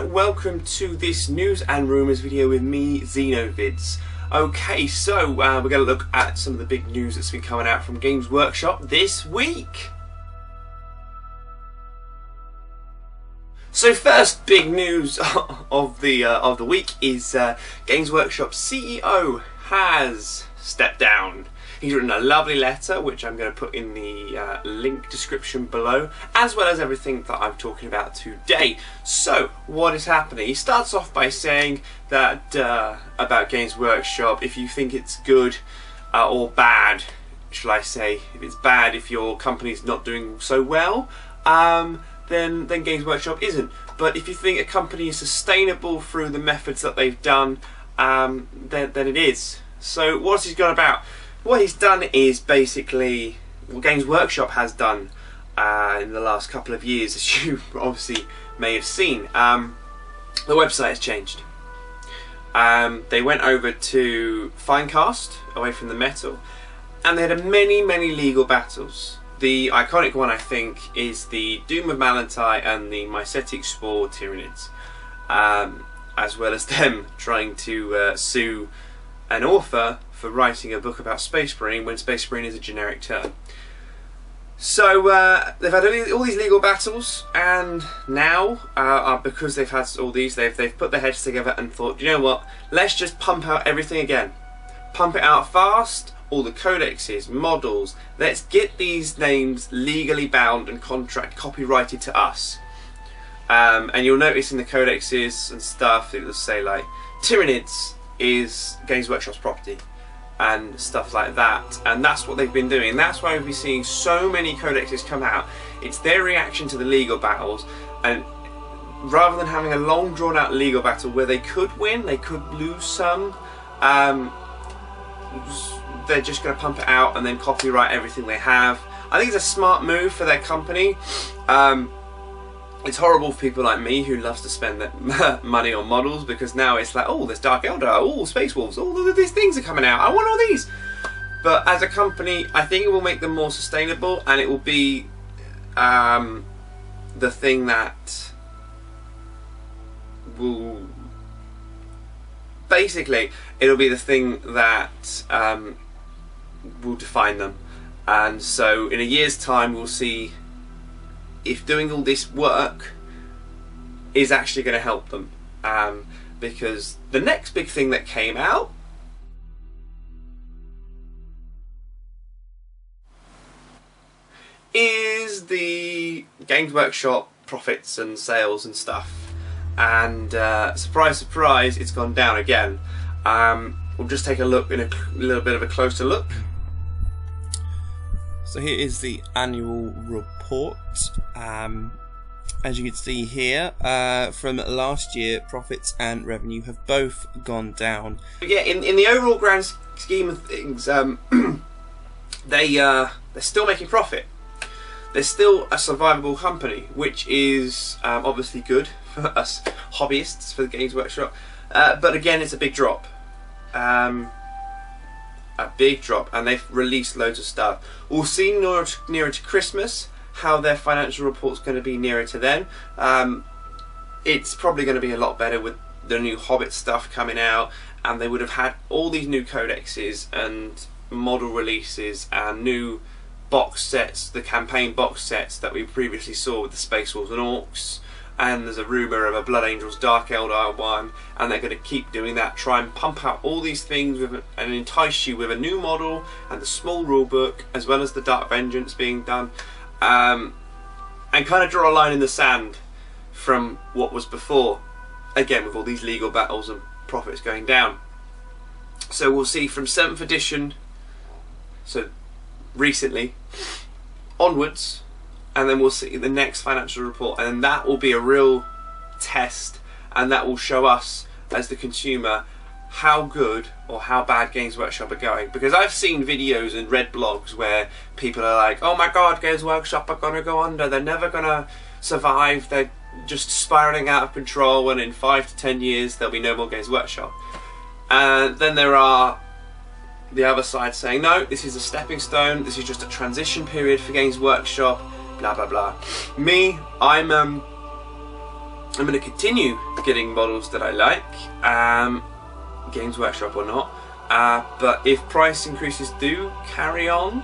and welcome to this news and rumours video with me, Xenovids. Okay, so we're going to look at some of the big news that's been coming out from Games Workshop this week. So first big news of the week is Games Workshop CEO has stepped down. He's written a lovely letter, which I'm going to put in the link description below, as well as everything that I'm talking about today. So, what is happening? He starts off by saying that about Games Workshop, if you think it's good or bad, shall I say, if it's bad, if your company's not doing so well, then Games Workshop isn't. But if you think a company is sustainable through the methods that they've done, then it is. So, what's he gone about? What he's done is basically what Games Workshop has done in the last couple of years, as you obviously may have seen. The website has changed. They went over to Finecast, away from the metal, and they had many legal battles. The iconic one, I think, is the Doom of Malantai and the Mycetic Spore Tyranids, as well as them trying to sue an author for writing a book about Space Marine when Space Marine is a generic term. So they've had all these legal battles, and now because they've had all these, they've put their heads together and thought, you know what, let's just pump out everything again. Pump it out fast, all the codexes, models, let's get these names legally bound and copyrighted to us. And you'll notice in the codexes and stuff, it will say like, Tyranids is Games Workshop's property, and stuff like that, and that's what they've been doing. That's why we've been seeing so many codexes come out. It's their reaction to the legal battles, and rather than having a long drawn out legal battle where they could win, they could lose some, they're just going to pump it out and then copyright everything they have. I think it's a smart move for their company. It's horrible for people like me who loves to spend their money on models, because now it's like, oh, there's Dark Eldar, oh, Space Wolves, oh, these things are coming out, I want all these. But as a company, I think it will make them more sustainable, and it will be the thing that will basically, it'll be the thing that will define them. And so in a year's time we'll see if doing all this work is actually going to help them, because the next big thing that came out is the Games Workshop profits and sales and stuff, and surprise surprise, it's gone down again. We'll just take a look in a little bit of a closer look. So here is the annual report. As you can see here, from last year, profits and revenue have both gone down. Yeah, in the overall grand scheme of things, they're still making profit. They're still a survivable company, which is obviously good for us hobbyists for the Games Workshop. But again, it's a big drop. A big drop, and they've released loads of stuff. We'll see nearer to Christmas how their financial report's going to be nearer to then. It's probably going to be a lot better with the new Hobbit stuff coming out, and they would have had all these new codexes and model releases and new box sets, the campaign box sets that we previously saw with the Space Wolves and Orcs. And there's a rumour of a Blood Angels Dark Eldar one, and they're going to keep doing that, try and pump out all these things with and entice you with a new model and the small rulebook, as well as the Dark Vengeance being done, and kind of draw a line in the sand from what was before, again with all these legal battles and profits going down. So we'll see from 7th edition, so recently, onwards, and then we'll see the next financial report, and that will be a real test, and that will show us as the consumer how good or how bad Games Workshop are going. Because I've seen videos and read blogs where people are like, oh my god, Games Workshop are gonna go under, they're never gonna survive, they're just spiraling out of control, and in 5 to 10 years there'll be no more Games Workshop. And then there are the other side saying, no, this is a stepping stone, this is just a transition period for Games Workshop, blah blah blah. Me, I'm going to continue getting models that I like, Games Workshop or not. But if price increases do carry on,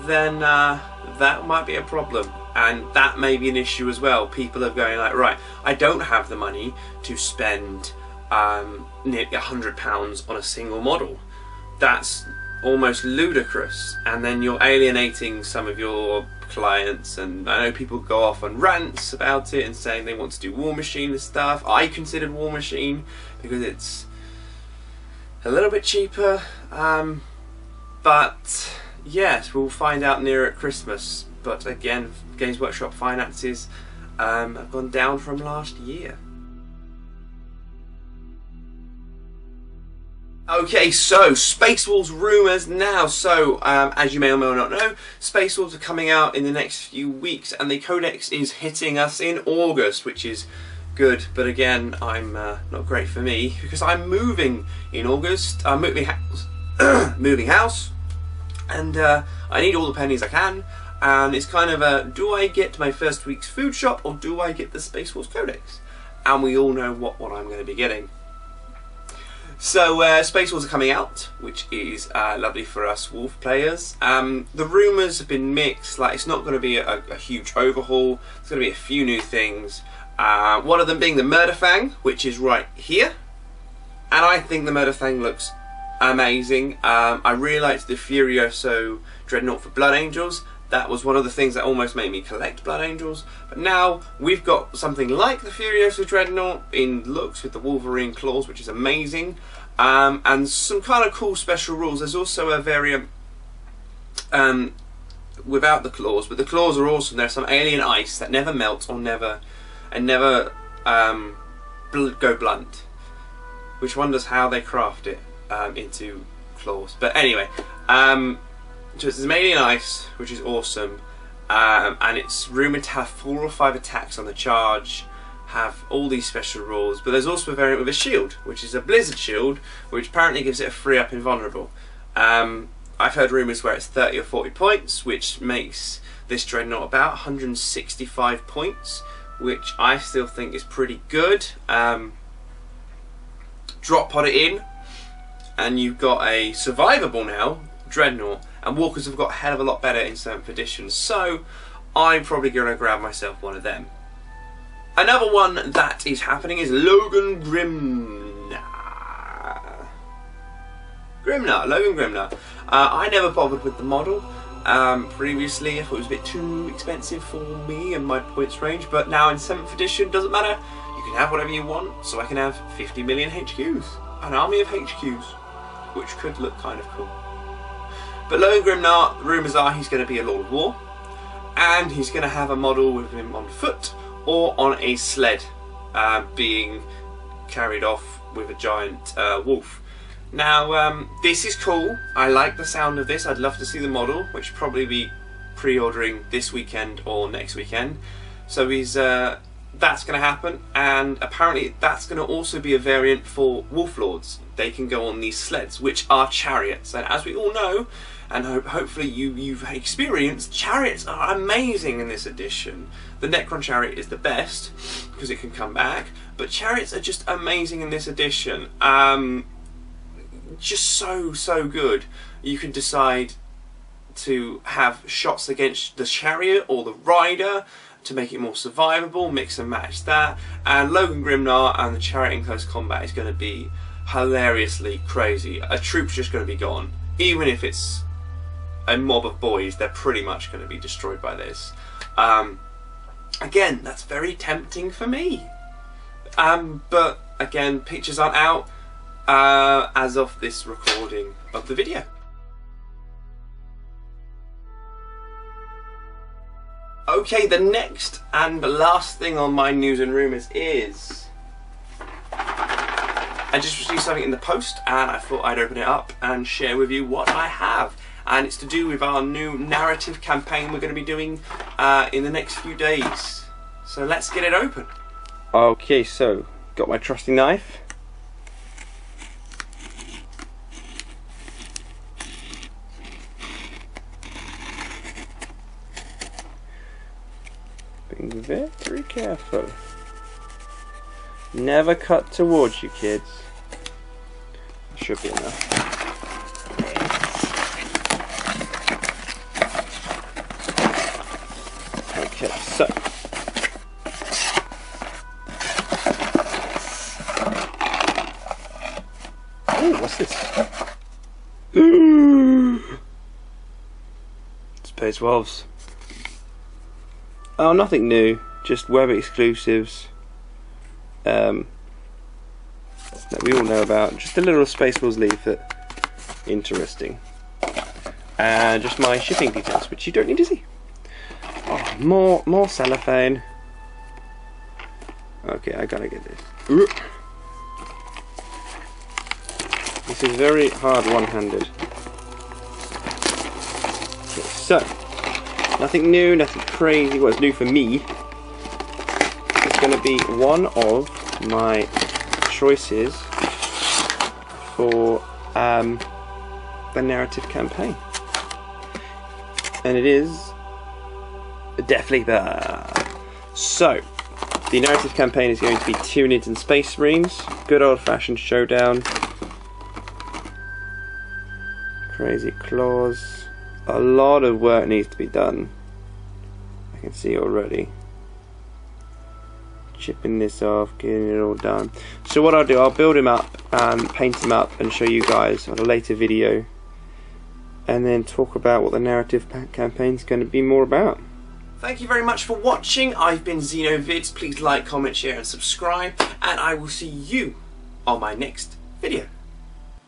then that might be a problem, and that may be an issue as well. People are going like, right, I don't have the money to spend nearly £100 on a single model. That's almost ludicrous, and then you're alienating some of your clients. And I know people go off on rants about it and saying they want to do War Machine and stuff. I considered War Machine because it's a little bit cheaper, but yes, we'll find out nearer at Christmas. But again, Games Workshop finances have gone down from last year. Okay, so Space Wolves rumours now. So, as you may or may not know, Space Wolves are coming out in the next few weeks, and the Codex is hitting us in August, which is good. But again, I'm not great for me because I'm moving in August. I'm moving house, moving house, and I need all the pennies I can. And it's kind of a, do I get my first week's food shop or do I get the Space Wolves Codex? And we all know what I'm going to be getting. So Space Wolves are coming out, which is lovely for us Wolf players. The rumours have been mixed. Like, it's not going to be a huge overhaul. There's going to be a few new things. One of them being the Murderfang, which is right here. And I think the Murderfang looks amazing. I really liked the Furioso Dreadnought for Blood Angels. That was one of the things that almost made me collect Blood Angels. But now we've got something like the Furioso Dreadnought in looks with the Wolverine claws, which is amazing. And some kind of cool special rules. There's also a variant without the claws, but the claws are awesome. There's some alien ice that never melts or never go blunt, which wonders how they craft it into claws. But anyway, so it's alien ice, which is awesome, and it's rumoured to have 4 or 5 attacks on the charge, have all these special rules. But there's also a variant with a shield, which is a blizzard shield, which apparently gives it a free up invulnerable. I've heard rumours where it's 30 or 40 points, which makes this Dreadnought about 165 points, which I still think is pretty good. Drop pod it in, and you've got a survivable now Dreadnought, and Walkers have got a hell of a lot better in 7th edition, so I'm probably going to grab myself one of them. Another one that is happening is Logan Grimnar. Logan Grimnar. I never bothered with the model previously. I thought it was a bit too expensive for me and my points range, but now in 7th edition, doesn't matter. You can have whatever you want, so I can have 50 million HQs. An army of HQs, which could look kind of cool. But Logan Grimnar, rumours are he's going to be a Lord of War, and he's going to have a model with him on foot or on a sled, being carried off with a giant wolf. Now, this is cool. I like the sound of this. I'd love to see the model, which will probably be pre-ordering this weekend or next weekend. So he's that's going to happen, and apparently that's going to also be a variant for Wolf Lords. They can go on these sleds, which are chariots, and as we all know, and hopefully you've experienced, chariots are amazing in this edition. The Necron chariot is the best because it can come back, but chariots are just amazing in this edition. Just so good. You can decide to have shots against the chariot or the rider to make it more survivable, mix and match that, and Logan Grimnar and the chariot in close combat is going to be hilariously crazy. A troop's just going to be gone. Even if it's a mob of boys, they're pretty much going to be destroyed by this. Again, that's very tempting for me. But again, pictures aren't out as of this recording of the video. Okay, the next and last thing on my news and rumours is I just received something in the post, and I thought I'd open it up and share with you what I have. And it's to do with our new narrative campaign we're going to be doing in the next few days. So let's get it open. Okay, so got my trusty knife. Being very careful. Never cut towards you, kids. Should be enough. Okay, so oh, what's this? Space Wolves. Oh, nothing new. Just web exclusives. That we all know about. Just a little Space Wolves leaflet. Interesting. And just my shipping details, which you don't need to see. Oh, more cellophane. Okay, I gotta get this. This is very hard one-handed. Okay, so nothing new, nothing crazy. What's new for me is going to be one of my choices for the narrative campaign, and it is Death Leaper. So the narrative campaign is going to be Tyranids and Space Marines. Good old-fashioned showdown. Crazy claws. A lot of work needs to be done. I can see already. Chipping this off, getting it all done. So what I'll do, I'll build him up, paint him up, and show you guys on a later video, and then talk about what the narrative campaign is going to be more about. Thank you very much for watching. I've been Xenovids. Please like, comment, share, and subscribe, and I will see you on my next video.